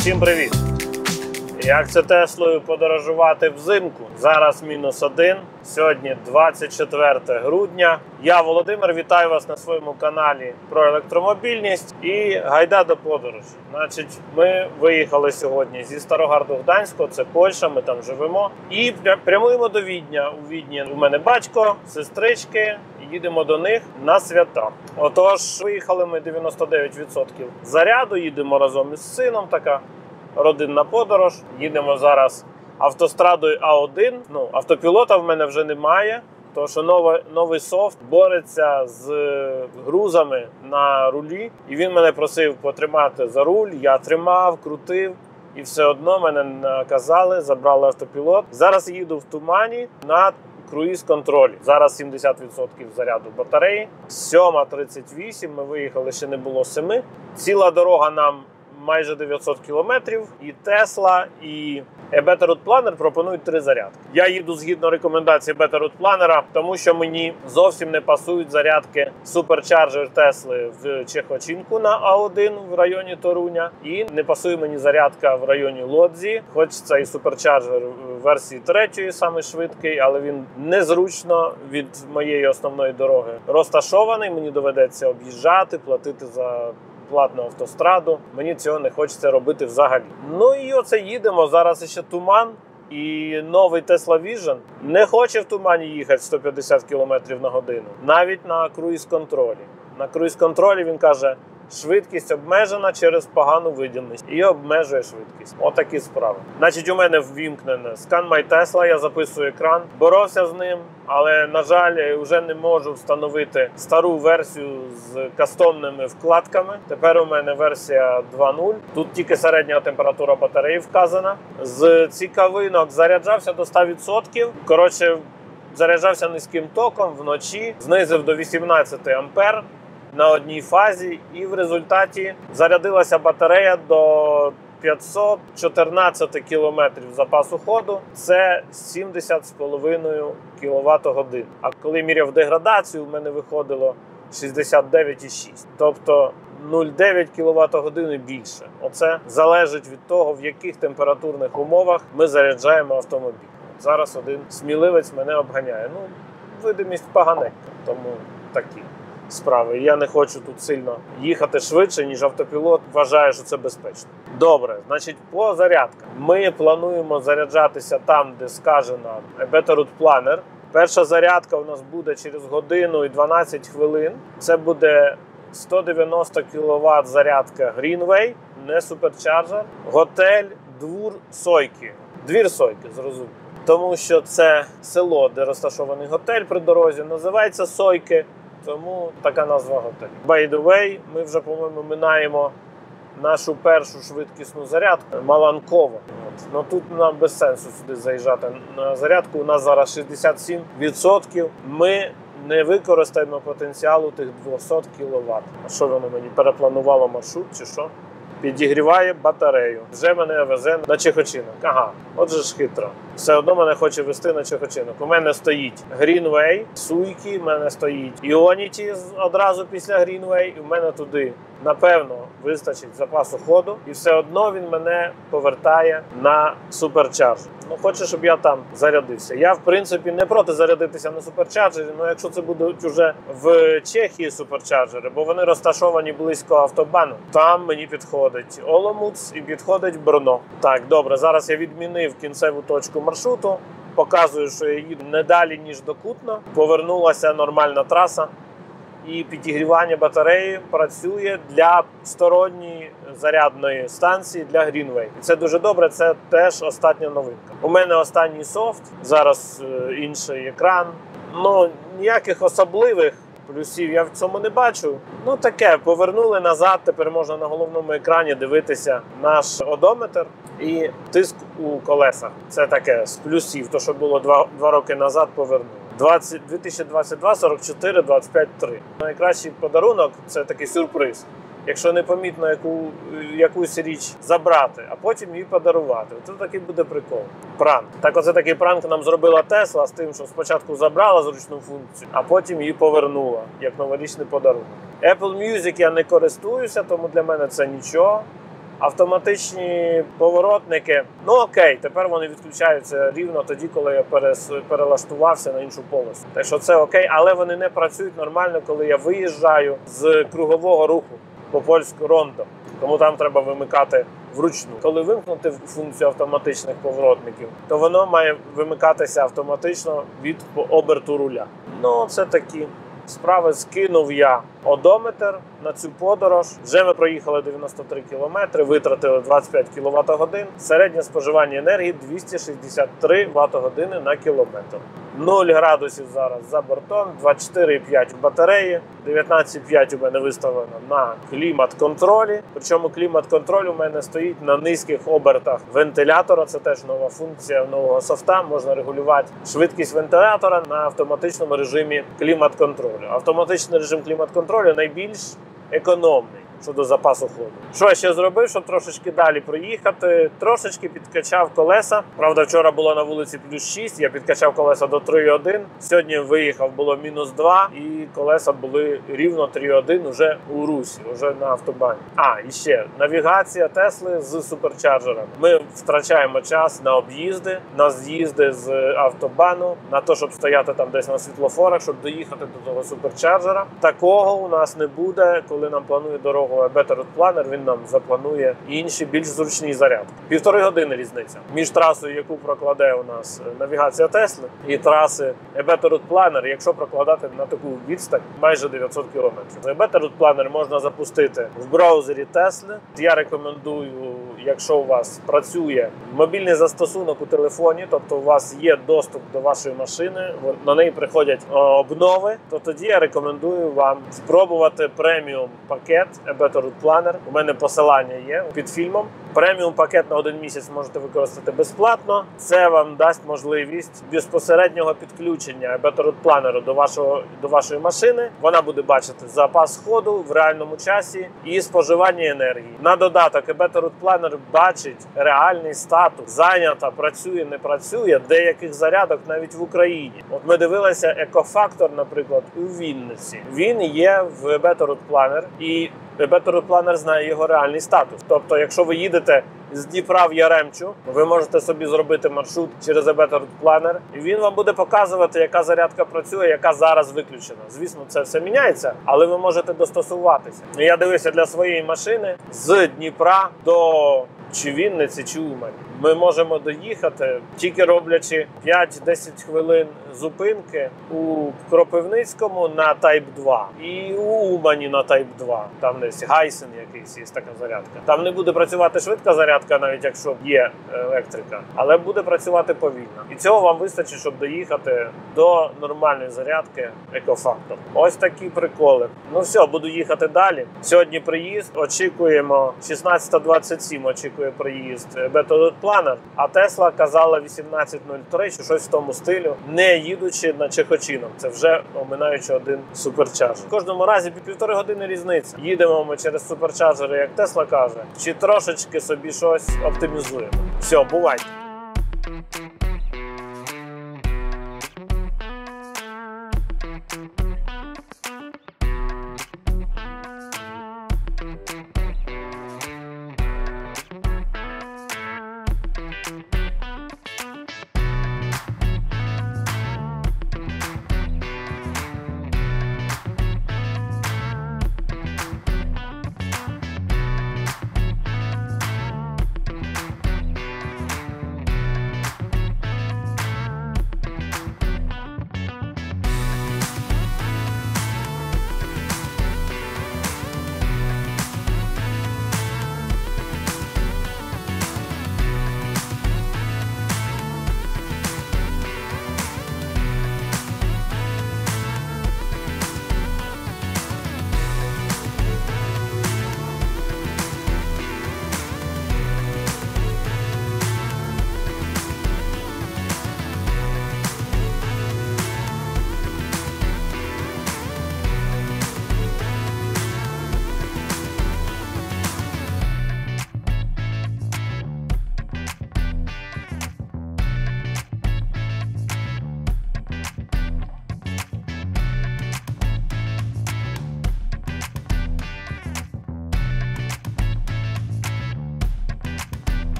Усім привіт! Як це Теслою подорожувати взимку? Зараз -1, сьогодні 24 грудня. Я, Володимир, вітаю вас на своєму каналі про електромобільність і гайда до подорожі. Значить, ми виїхали сьогодні зі Старогарду Гданського, це Польща, ми там живемо. І прямуємо до Відня. У Відні у мене батько, сестрички, їдемо до них на свята. Отож, виїхали ми 99% заряду, їдемо разом із сином, така родинна подорож. Їдемо зараз автострадою А1. Автопілота в мене вже немає, тому що новий софт бореться з грузами на рулі. І він мене просив потримати за руль, я тримав, крутив. І все одно мене наказали, забрали автопілот. Зараз їду в тумані на круїз-контролі. Зараз 70% заряду батареї. 7:38, ми виїхали, ще не було 7. Ціла дорога нам майже 900 кілометрів. І Tesla, і Better Route Planner пропонують 3 зарядки. Я їду згідно рекомендацій Better Route Planner, тому що мені зовсім не пасують зарядки Supercharger Tesla в Чехочинку на А1 в районі Торуня. І не пасує мені зарядка в районі Лодзі. Хоч це і Supercharger версії 3, саме швидкий, але він незручно від моєї основної дороги розташований. Мені доведеться об'їжджати, платити за платну автостраду. Мені цього не хочеться робити взагалі. Ну і оце їдемо. Зараз ще туман. І новий Tesla Vision не хоче в тумані їхати 150 км на годину. Навіть на круїз-контролі. На круїз-контролі він каже, швидкість обмежена через погану видимість. І обмежує швидкість. Отакі справи. Значить, у мене ввімкнене Scan My Tesla, я записую екран. Боровся з ним, але, на жаль, вже не можу встановити стару версію з кастомними вкладками. Тепер у мене версія 2.0. Тут тільки середня температура батареї вказана. З цікавинок заряджався до 100%. Коротше, заряджався низьким током вночі, знизив до 18 ампер на одній фазі, і в результаті зарядилася батарея до 514 км запасу ходу. Це 70,5 кВт-годин. А коли міряв деградацію, в мене виходило 69,6. Тобто 0,9 кВт-години більше. Оце залежить від того, в яких температурних умовах ми заряджаємо автомобіль. Зараз один сміливець мене обганяє. Видимість поганенька, тому такі справи. Я не хочу тут сильно їхати швидше, ніж автопілот вважає, що це безпечно. Добре, значить, по зарядкам. Ми плануємо заряджатися там, де сказано Better Route Planner. Перша зарядка у нас буде через годину і 12 хвилин. Це буде 190 кВт зарядка Greenway, не Supercharger. Готель Двір Сойки. Двір Сойки, зрозуміло. Тому що це село, де розташований готель при дорозі, називається Сойки. Тому така назва готелю. By the way, ми вже, по-моєму, минаємо нашу першу швидкісну зарядку Маланково. Тут нам без сенсу сюди заїжджати на зарядку. У нас зараз 67%. Ми не використаємо потенціалу тих 200 кВт. А що воно мені перепланувало маршрут чи що? Підігріває батарею. Вже мене везе на Чехочинок. Ага, отже ж хитро. Все одно мене хоче вести на Чехочинок. У мене стоїть Greenway, Суйки, у мене стоїть Іоніті одразу після Greenway. І в мене туди, напевно, вистачить запасу ходу. І все одно він мене повертає на Supercharger. Хоче, щоб я там зарядився. Я, в принципі, не проти зарядитися на Supercharger, але якщо це будуть вже в Чехії Supercharger, бо вони розташовані близько автобану, там мені підходить Оломуц і підходить Брно. Так, добре, зараз я відмінив кінцеву точку маршруту, показую, що я їду не далі, ніж до Кутно. Повернулася нормальна траса. І підігрівання батареї працює для сторонньої зарядної станції для Greenway. І це дуже добре, це теж остання новинка. У мене останній софт, зараз інший екран. Ніяких особливих плюсів я в цьому не бачу. Таке, повернули назад, тепер можна на головному екрані дивитися наш одометр і тиск у колесах. Це таке з плюсів, то що було 2 роки назад, повернули. 2022, 44, 25, 3. Найкращий подарунок – це такий сюрприз. Якщо непомітно якусь річ забрати, а потім її подарувати. Це такий буде прикол. Пранк. Так оце такий пранк нам зробила Tesla з тим, що спочатку забрала зручну функцію, а потім її повернула, як новорічний подарунок. Apple Music я не користуюся, тому для мене це нічого. Автоматичні поворотники, ну окей, тепер вони відключаються рівно тоді, коли я перелаштувався на іншу полосу. Так що це окей, але вони не працюють нормально, коли я виїжджаю з кругового руху по польську рондо. Тому там треба вимикати вручну. Коли вимкнути функцію автоматичних поворотників, то воно має вимикатися автоматично від оберту руля. Ну, це такі справи. Скинув я одометр на цю подорож. Вже ми проїхали 93 кілометри, витратили 25 кВт-годин. Середнє споживання енергії 263 Вт-години на кілометр. 0 градусів зараз за бортом, 24,5 в батареї, 19,5 у мене виставлено на клімат-контролі. Причому клімат-контроль у мене стоїть на низьких обертах вентилятора. Це теж нова функція нового софта. Можна регулювати швидкість вентилятора на автоматичному режимі клімат-контролю. Автоматичний режим клімат-контролю найбільш економний щодо запасу ходу. Що я ще зробив, щоб трошечки далі проїхати? Трошечки підкачав колеса. Правда, вчора було на вулиці плюс 6, я підкачав колеса до 3,1. Сьогодні виїхав, було мінус 2, і колеса були рівно 3,1 уже у русі, уже на автобані. І ще навігація Тесли з суперчарджером. Ми втрачаємо час на об'їзди, на з'їзди з автобану, на те, щоб стояти там десь на світлофорах, щоб доїхати до того суперчарджера. Такого у нас не буде, коли нам планує дорогу Better Route Planner, він нам запланує інші, більш зручні зарядки. 1,5 години різниця між трасою, яку прокладе у нас навігація Тесли, і траси Better Route Planner, якщо прокладати на таку відстань майже 900 км. Better Route Planner можна запустити в браузері Тесли. Я рекомендую, якщо у вас працює мобільний застосунок у телефоні, тобто у вас є доступ до вашої машини, на неї приходять обнови, то тоді я рекомендую вам спробувати преміум пакет Better Route Planner. У мене посилання є під фільмом. Преміум пакет на 1 місяць можете використати безплатно. Це вам дасть можливість безпосереднього підключення Better Route Planner до вашої машини. Вона буде бачити запас ходу в реальному часі і споживання енергії. На додаток Better Route Planner бачить реальний статус. Зайнята, працює, не працює, деяких зарядок навіть в Україні. От ми дивилися екофактор, наприклад, у Вінниці. Він є в Better Route Planner, і Better Route Planner знає його реальний статус. Тобто, якщо ви їдете з Дніпра в Яремчу, ви можете собі зробити маршрут через Better Route Planner, і він вам буде показувати, яка зарядка працює, яка зараз виключена. Звісно, це все міняється, але ви можете достосуватися. Я дивився для своєї машини з Дніпра до Вінниці чи Умані. Ми можемо доїхати, тільки роблячи 5-10 хвилин зупинки у Кропивницькому на Type 2 і у Умані на Type 2. Там десь Гайсен якийсь є така зарядка. Там не буде працювати швидка зарядка, навіть якщо є електрика, але буде працювати повільно. І цього вам вистачить, щоб доїхати до нормальної зарядки EcoFactor. Ось такі приколи. Ну все, буду їхати далі. Сьогодні приїзд. Очікуємо 16:27, очікує приїзд Better Route Planner, а Тесла казала 18:03 чи щось в тому стилю, не їдучи на Чехочинок. Це вже оминаючи один суперчарджер. В кожному разі 1,5 години різниця. Їдемо ми через суперчарджери, як Тесла каже, чи трошечки собі щось оптимізуємо. Все, бувайте!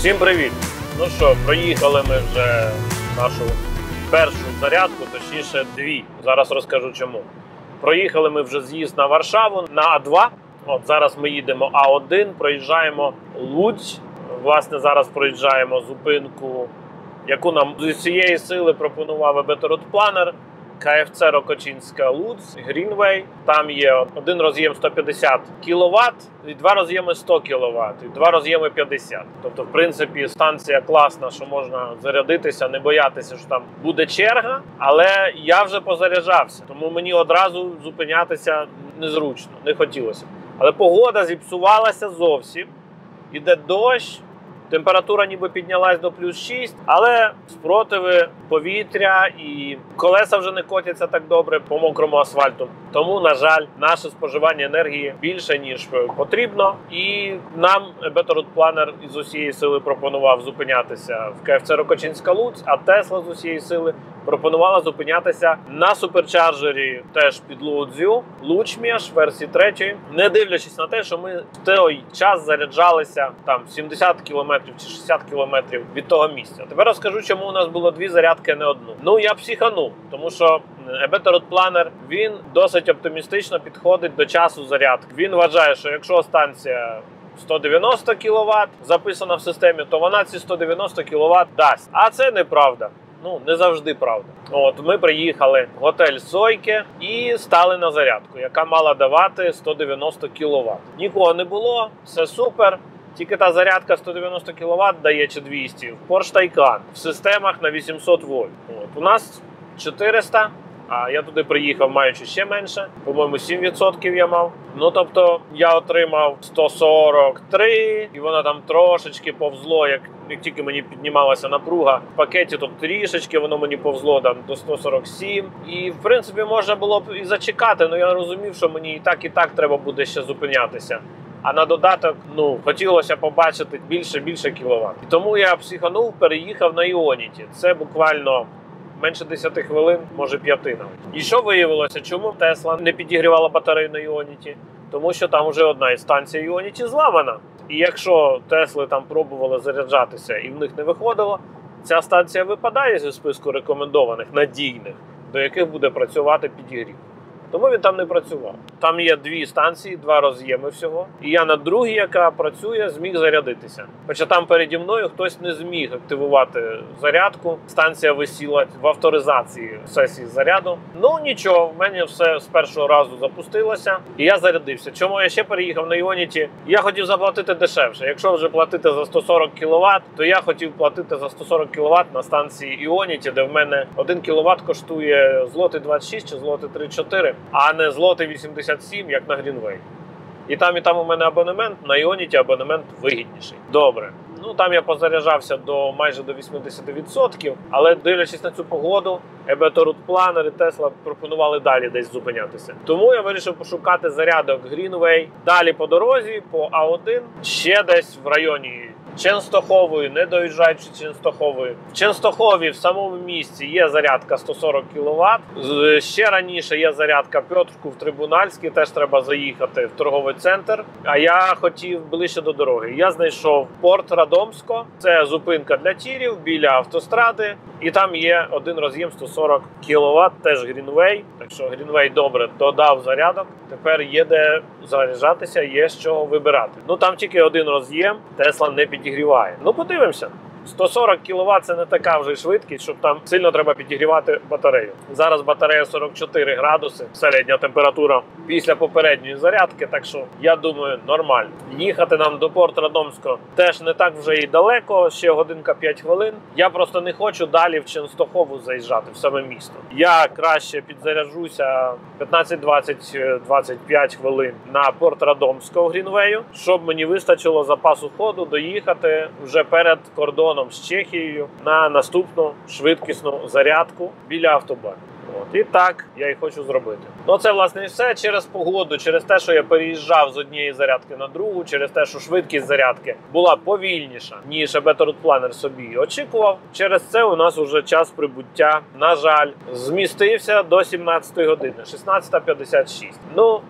Всім привіт! Ну що, проїхали ми вже нашу першу зарядку, точніше дві. Зараз розкажу чому. Проїхали ми вже з'їзд на Варшаву на А2. От зараз ми їдемо А1, проїжджаємо Луцьк. Власне, зараз проїжджаємо зупинку, яку нам з усієї сили пропонував ебеторут-планер. КФЦ Рокочинська Луцьк, Грінвей. Там є один роз'єм 150 кВт і два роз'єми 100 кВт, і два роз'єми 50. Тобто, в принципі, станція класна, що можна зарядитися, не боятися, що там буде черга. Але я вже позаряджався, тому мені одразу зупинятися незручно, не хотілося. Але погода зіпсувалася зовсім. Іде дощ. Температура ніби піднялась до плюс 6, але спротиви повітря і колеса вже не котяться так добре по мокрому асфальту. Тому, на жаль, наше споживання енергії більше, ніж потрібно. І нам ебеторут-планер із усієї сили пропонував зупинятися в КФЦ Рокочинська Луцьк, а Тесла з усієї сили пропонувала зупинятися на суперчарджері теж під Лудзю, Лучміш, версії 3. Не дивлячись на те, що ми в той час заряджалися там 70 км чи 60 км від того місця. Тепер розкажу, чому у нас було дві зарядки, а не одну. Ну, я психанув, тому що ебеторут-планер, він досить оптимістично підходить до часу зарядки. Він вважає, що якщо станція 190 кВт записана в системі, то вона ці 190 кВт дасть. А це неправда. Ну, не завжди правда. От, ми приїхали в готель Сойке і стали на зарядку, яка мала давати 190 кВт. Нікого не було, все супер. Тільки та зарядка 190 кВт дає чи 200 в Porsche Taycan в системах на 800 вольт. От, у нас 400, а я туди приїхав маючи ще менше. По-моєму, 7% я мав. Ну, тобто, я отримав 143, і вона там трошечки повзло, як тільки мені піднімалася напруга в пакеті, то трішечки воно мені повзло там до 147. І, в принципі, можна було б і зачекати, але я розумів, що мені і так треба буде ще зупинятися. А на додаток, хотілося побачити більше кіловат. І тому я психанув, переїхав на Іоніті. Це буквально менше 10 хвилин, може 5 навіть. І що виявилося? Чому Тесла не підігрівала батарею на Іоніті? Тому що там вже одна із станцій Іоніті зламана. І якщо Тесли там пробували заряджатися і в них не виходило, ця станція випадає зі списку рекомендованих, надійних, до яких буде працювати підігрів. Тому він там не працював. Там є дві станції, два роз'єми всього. І я на другій, яка працює, зміг зарядитися. Хоча там переді мною хтось не зміг активувати зарядку. Станція висіла в авторизації сесії заряду. Ну нічого, в мене все з першого разу запустилося. І я зарядився. Чому я ще переїхав на Іоніті? Я хотів заплатити дешевше. Якщо вже платити за 140 кВт, то я хотів платити за 140 кВт на станції Іоніті, де в мене 1 кВт коштує злоти 26 чи злоти 34. А не злоти 87, як на Грінвей. І там у мене абонемент, на Іоніті абонемент вигідніший. Добре. Ну, там я позаряджався майже до 80%, але дивлячись на цю погоду, ебеторут-планер і Тесла пропонували далі десь зупинятися. Тому я вирішив пошукати зарядок Грінвей далі по дорозі, по А1, ще десь в районі Ченстохової, не доїжджаючи Ченстохової. В Ченстохові в самому місці є зарядка 140 кВт. Ще раніше є зарядка Пьотрку в Трибунальській, теж треба заїхати в торговий центр. А я хотів ближче до дороги. Я знайшов порт Радомсько, це зупинка для тірів біля автостради. І там є один роз'єм 140 кВт, теж Грінвей. Так що Грінвей добре додав зарядок. Тепер є де заряджатися, є з чого вибирати. Ну там тільки один роз'єм, Тесла не підігріває. Ну подивимося. 140 кВт – це не така вже швидкість, щоб там сильно треба підігрівати батарею. Зараз батарея 44 градуси, середня температура після попередньої зарядки, так що, я думаю, нормально. Їхати нам до порту Радомського теж не так вже і далеко, ще годинка 5 хвилин. Я просто не хочу далі в Ченстохову заїжджати, в саме місто. Я краще підзаряджуся 15-20-25 хвилин на порт Радомського Грінвею, щоб мені вистачило запасу ходу доїхати вже перед кордоном з Чехією на наступну швидкісну зарядку біля автобану. І так я і хочу зробити. Ну це власне і все. Через погоду, через те, що я переїжджав з однієї зарядки на другу, через те, що швидкість зарядки була повільніша, ніж ебеторут-планер собі очікував. Через це у нас вже час прибуття, на жаль, змістився до 17 години, 16:56. Ну,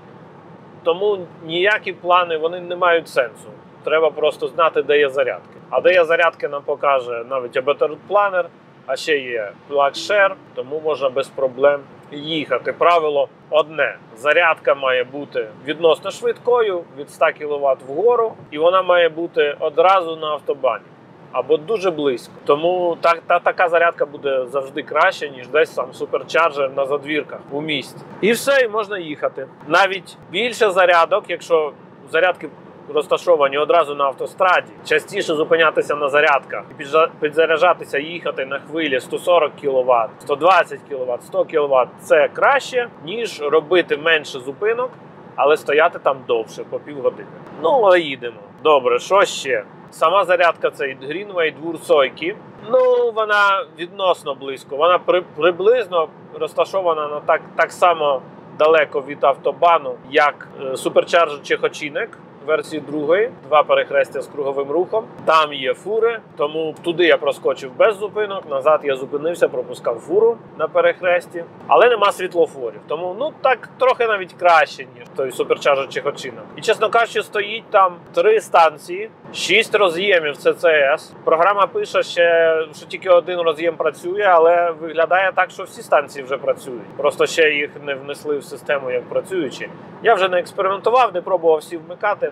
тому ніякі плани, вони не мають сенсу. треба просто знати, де є зарядки. А де є зарядки, нам покаже навіть Better Planner, а ще є PlugShare, тому можна без проблем їхати. Правило одне. Зарядка має бути відносно швидкою, від 100 кВт вгору, і вона має бути одразу на автобані. Або дуже близько. Тому така зарядка буде завжди краще, ніж десь сам суперчарджер на задвірках у місті. І все, і можна їхати. Навіть більше зарядок, якщо зарядки розташовані одразу на автостраді, частіше зупинятися на зарядках і підзаряджатися, їхати на хвилі 140 кВт, 120 кВт, 100 кВт – це краще, ніж робити менше зупинок, але стояти там довше, по півгодини. Ну, але їдемо. Добре, що ще? Сама зарядка – це Greenway Двурсойки. Ну, вона відносно близько. Вона приблизно розташована на так само далеко від автобану, як суперчарджер Чехочинек версії 2, 2 перехрестя з круговим рухом. Там є фури, тому туди я проскочив без зупинок, назад я зупинився, пропускав фуру на перехресті. Але нема світлофорів, тому ну так трохи навіть краще, ніж той суперчарджер Чехочинек. І, чесно кажучи, стоїть там 3 станції, 6 роз'ємів CCS. Програма пише ще, що тільки один роз'єм працює, але виглядає так, що всі станції вже працюють. Просто ще їх не внесли в систему як працюючі. Я вже не експериментував, не пробував всі вмикати.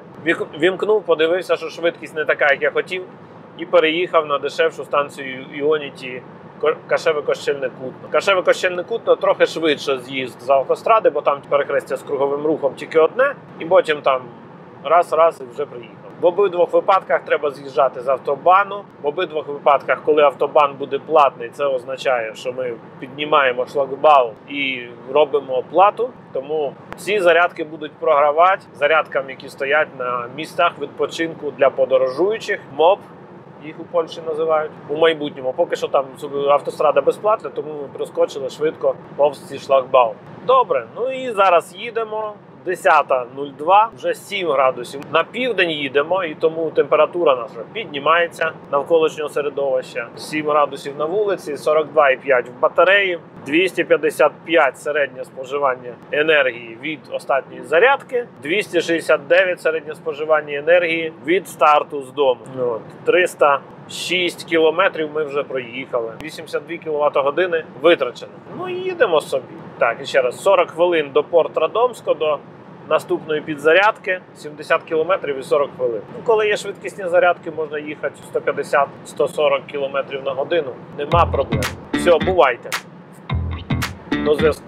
Вімкнув, подивився, що швидкість не така, як я хотів, і переїхав на дешевшу станцію Ionity Кашеве-Кощельне Кутно. Кашеве-Кощельне Кутно трохи швидше з'їзд з автостради, бо там перехрестя з круговим рухом тільки одне, і потім там раз і вже приїхав. В обидвох випадках треба з'їжджати з автобану. В обидвох випадках, коли автобан буде платний, це означає, що ми піднімаємо шлагбаум і робимо оплату. Тому ці зарядки будуть програвати зарядкам, які стоять на місцях відпочинку для подорожуючих. МОП їх у Польщі називають. У майбутньому. Поки що там автострада безплатна, тому ми проскочили швидко повз ці шлагбаум. Добре, ну і зараз їдемо. 10:02, вже 7 градусів. На південь їдемо, і тому температура наша піднімається навколишнього середовища. 7 градусів на вулиці, 42,5 в батареї, 255 середнє споживання енергії від останньої зарядки, 269 середнє споживання енергії від старту з дому. 306 кілометрів ми вже проїхали, 82 кВт-години витрачено. Ну і їдемо собі. Так, і ще раз, 40 хвилин до Порт-Радомського, до наступної підзарядки, 70 км і 40 хвилин. Ну, коли є швидкісні зарядки, можна їхати 150-140 км на годину. Нема проблем. Все, бувайте. До зв'язку.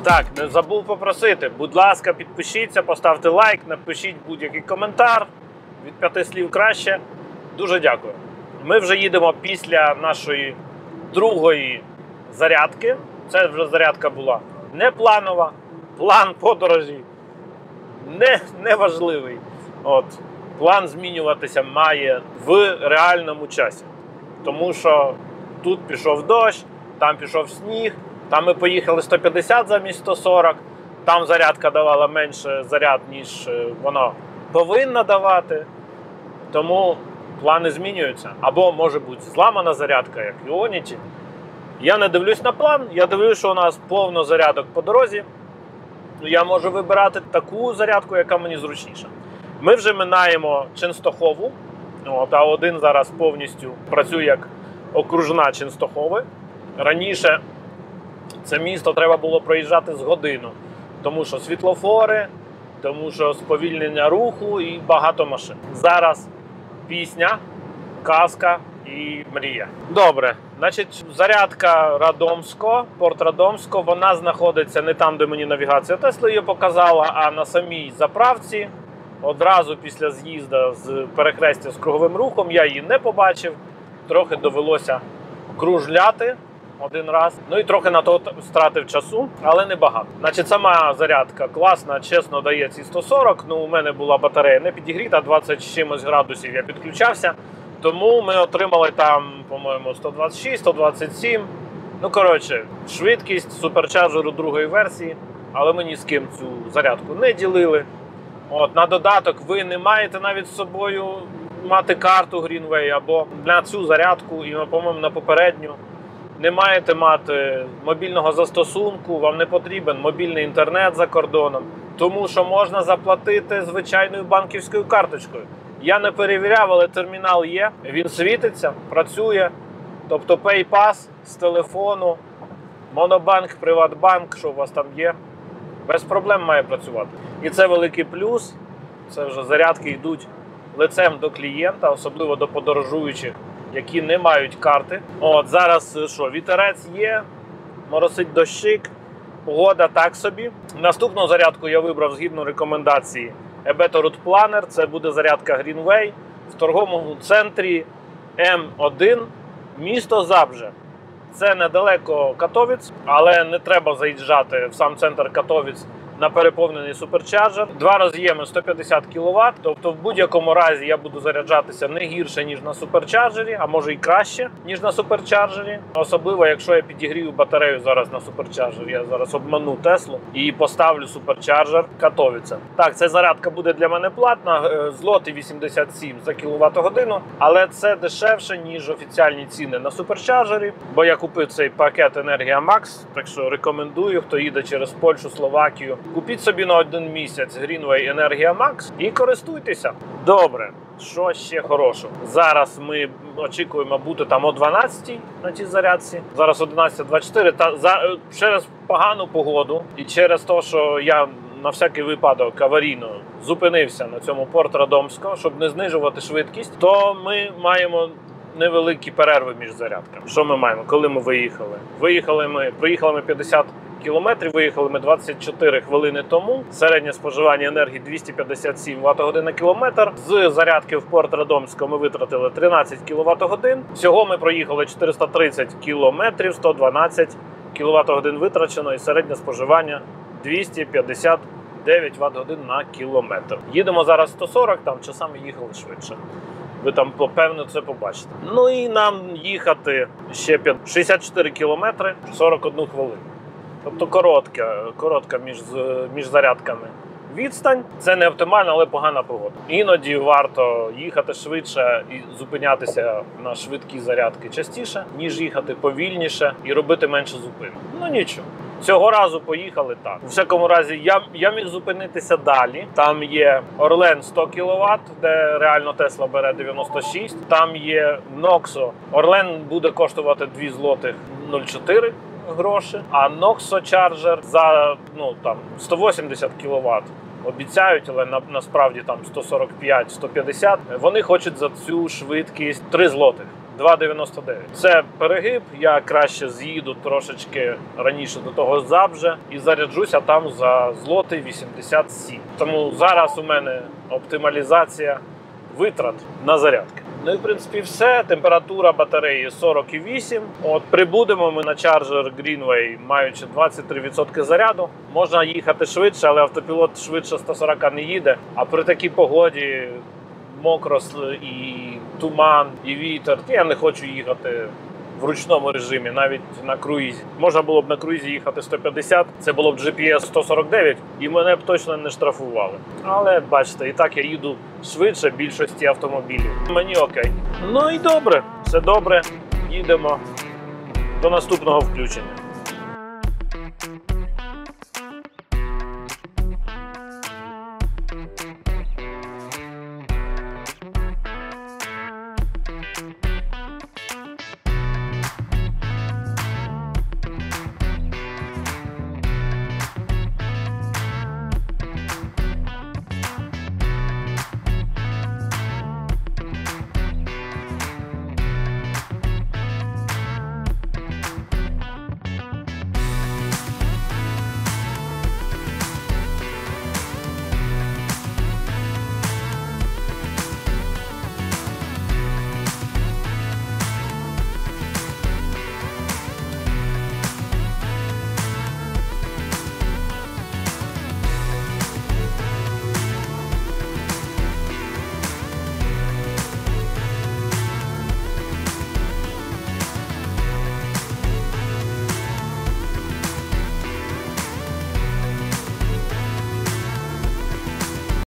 Так, не забув попросити, будь ласка, підпишіться, поставте лайк, напишіть будь-який коментар, від 5 слів краще. Дуже дякую. Ми вже їдемо після нашої другої зарядки. Це вже зарядка була не планова, план подорожі не важливий. План змінюватися має в реальному часі. Тому що тут пішов дощ, там пішов сніг, там ми поїхали 150 замість 140, там зарядка давала менше заряд, ніж вона повинна давати. Тому плани змінюються. Або може бути зламана зарядка, як Ionity, Я не дивлюсь на план, я дивлюсь, що у нас повно зарядок по дорозі. Я можу вибирати таку зарядку, яка мені зручніша. Ми вже минаємо Ченстохову, а один зараз повністю працює як окружна Ченстохови. Раніше це місто треба було проїжджати з годину, тому що світлофори, тому що сповільнення руху і багато машин. Зараз пісня, казка і мрія. Добре, значить, зарядка Радомсько, порт Радомсько, вона знаходиться не там, де мені навігація Тесли її показала, а на самій заправці. Одразу після з'їзду з перехрестя з круговим рухом я її не побачив, трохи довелося кружляти один раз. Ну і трохи на то стратив часу, але не багато. Значить, сама зарядка класна, чесно, дає ці 140. Ну, у мене була батарея не підігріта, 20 з чимось градусів я підключався. Тому ми отримали там, по-моєму, 126, 127. Ну, коротше, швидкість суперчарджеру другої версії, але ми ні з ким цю зарядку не ділили. От, на додаток, ви не маєте навіть з собою мати карту Greenway або на цю зарядку, і, по-моєму, на попередню. Не маєте мати мобільного застосунку, вам не потрібен мобільний інтернет за кордоном, тому що можна заплатити звичайною банківською карточкою. Я не перевіряв, але термінал є, він світиться, працює. Тобто PayPass з телефону, Монобанк, Приватбанк, що у вас там є, без проблем має працювати. І це великий плюс, це вже зарядки йдуть лицем до клієнта, особливо до подорожуючих, які не мають карти. От зараз що, вітерець є, моросить дощик, погода так собі. Наступну зарядку я вибрав згідно рекомендації eBeto Route Planner. Це буде зарядка Greenway в торговому центрі М1, місто Забже. Це недалеко Катовіць, але не треба заїжджати в сам центр Катовіць на переповнений суперчарджер. Два роз'єми 150 кВт, тобто в будь-якому разі я буду заряджатися не гірше, ніж на суперчарджері, а може і краще, ніж на суперчарджері. Особливо, якщо я підігрію батарею зараз на суперчарджер. Я зараз обману Теслу і поставлю суперчарджер Катовіця. Так, ця зарядка буде для мене платна, злоти 87 за кВт-годину, але це дешевше, ніж офіціальні ціни на суперчарджері, бо я купив цей пакет Енергія Макс, так що рекомендую, хто їде через Польщу, Словакію, купіть собі на один місяць Greenway Енергія Макс і користуйтеся. Добре, що ще хорошого? Зараз ми очікуємо бути там о 12-й на цій зарядці. Зараз 11:24. Через погану погоду і через те, що я на всякий випадок аварійно зупинився на цьому порт Радомського, щоб не знижувати швидкість, то ми маємо невеликі перерви між зарядками. Що ми маємо? Коли ми виїхали? Проїхали ми 50 кілометрів, виїхали ми 24 хвилини тому. Середнє споживання енергії 257 Вт-годин на кілометр. З зарядки в порт Радомського ми витратили 13 кВт-годин. Всього ми проїхали 430 кілометрів, 112 кВт-годин витрачено і середнє споживання 259 Вт-годин на кілометр. Їдемо зараз 140, там часами їхали швидше. Ви там, певно, це побачите. Ну і нам їхати ще 64 кілометри, 41 хвилину. Тобто коротка між зарядками відстань. Це не оптимально, але погана погода. Іноді варто їхати швидше і зупинятися на швидкі зарядки частіше, ніж їхати повільніше і робити менше зупинок. Ну нічого. Цього разу поїхали так. У всякому разі, я міг зупинитися далі. Там є Орлен 100 кВт, де реально Тесла бере 96. Там є Ноксо. Орлен буде коштувати 2 злотих 0,4 гроші, а Ноксо чарджер за 180 кВт обіцяють, але насправді там 145-150. Вони хочуть за цю швидкість 3 злотих. 2,99. Це перегиб, я краще з'їду трошечки раніше до того Забже і заряджуся там за злотий 87. Тому зараз у мене оптималізація витрат на зарядки. Ну і в принципі все. Температура батареї 40,8. От прибудемо ми на чарджер Greenway, маючи 23% заряду. Можна їхати швидше, але автопілот швидше 140 не їде. А при такій погоді мокро і туман, і вітер. Я не хочу їхати в ручному режимі, навіть на круїзі. Можна було б на круїзі їхати 150, це було б GPS 149, і мене б точно не штрафували. Але, бачите, і так я їду швидше більшості автомобілів. Мені окей. Ну і добре, все добре, їдемо. До наступного включення.